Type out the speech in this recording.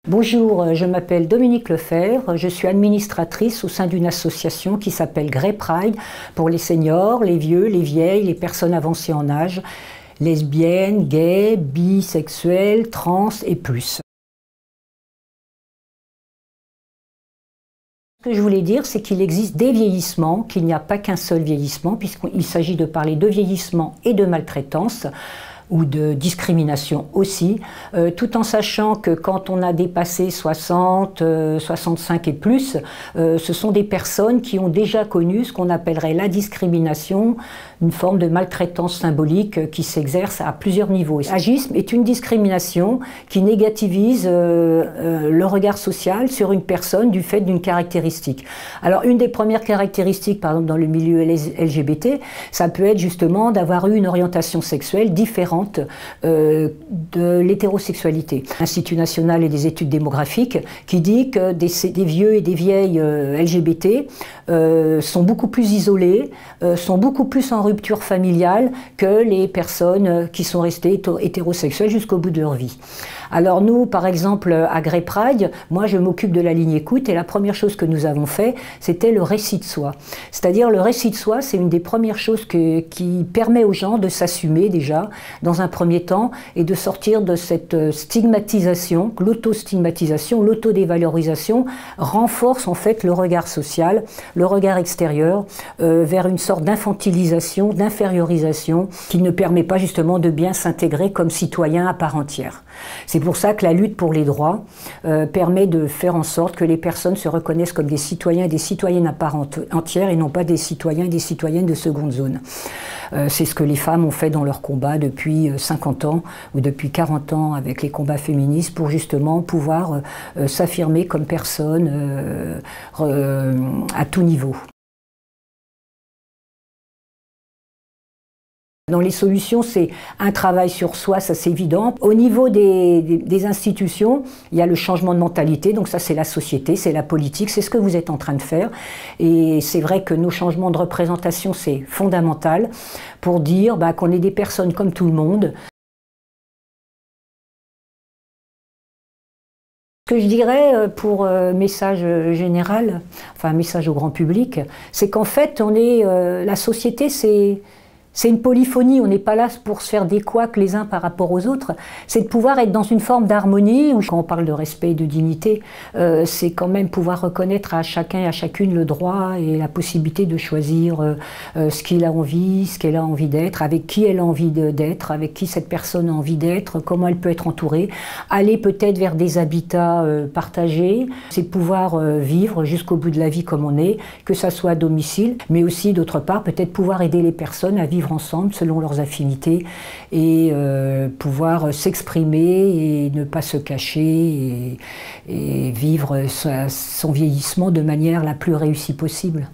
Bonjour, je m'appelle Dominique Lefebvre, je suis administratrice au sein d'une association qui s'appelle Grey Pride pour les seniors, les vieux, les vieilles, les personnes avancées en âge, lesbiennes, gays, bisexuels, trans et plus. Ce que je voulais dire, c'est qu'il existe des vieillissements, qu'il n'y a pas qu'un seul vieillissement, puisqu'il s'agit de parler de vieillissement et de maltraitance, ou de discrimination aussi, tout en sachant que quand on a dépassé 60, 65 et plus, ce sont des personnes qui ont déjà connu ce qu'on appellerait la discrimination, une forme de maltraitance symbolique qui s'exerce à plusieurs niveaux. L'agisme est une discrimination qui négativise le regard social sur une personne du fait d'une caractéristique. Alors une des premières caractéristiques, par exemple dans le milieu LGBT, ça peut être justement d'avoir eu une orientation sexuelle différente de l'hétérosexualité. L'Institut national des études démographiques qui dit que des vieux et des vieilles LGBT sont beaucoup plus isolés, sont beaucoup plus en rupture familiale que les personnes qui sont restées hétérosexuelles jusqu'au bout de leur vie. Alors nous, par exemple, à Grey Pride, moi je m'occupe de la ligne écoute et la première chose que nous avons fait, c'était le récit de soi. C'est-à-dire le récit de soi, c'est une des premières choses qui permet aux gens de s'assumer déjà, dans un premier temps, et de sortir de cette stigmatisation, l'auto-stigmatisation, l'auto-dévalorisation, renforce en fait le regard social, le regard extérieur, vers une sorte d'infantilisation, d'infériorisation, qui ne permet pas justement de bien s'intégrer comme citoyen à part entière. C'est pour ça que la lutte pour les droits permet de faire en sorte que les personnes se reconnaissent comme des citoyens et des citoyennes à part entière et non pas des citoyens et des citoyennes de seconde zone. C'est ce que les femmes ont fait dans leur combat depuis 50 ans ou depuis 40 ans avec les combats féministes pour justement pouvoir s'affirmer comme personne à tout niveau. Dans les solutions, c'est un travail sur soi, ça c'est évident. Au niveau des institutions, il y a le changement de mentalité, donc ça c'est la société, c'est la politique, c'est ce que vous êtes en train de faire. Et c'est vrai que nos changements de représentation, c'est fondamental pour dire qu'on est des personnes comme tout le monde. Ce que je dirais pour message général, enfin message au grand public, c'est qu'en fait, la société, c'est une polyphonie, on n'est pas là pour se faire des couacs les uns par rapport aux autres, c'est de pouvoir être dans une forme d'harmonie, où quand on parle de respect et de dignité, c'est quand même pouvoir reconnaître à chacun et à chacune le droit et la possibilité de choisir ce qu'il a envie, ce qu'elle a envie d'être, avec qui elle a envie d'être, avec qui cette personne a envie d'être, comment elle peut être entourée, aller peut-être vers des habitats partagés, c'est de pouvoir vivre jusqu'au bout de la vie comme on est, que ça soit à domicile, mais aussi d'autre part peut-être pouvoir aider les personnes à vivre ensemble selon leurs affinités et pouvoir s'exprimer et ne pas se cacher et vivre son vieillissement de manière la plus réussie possible.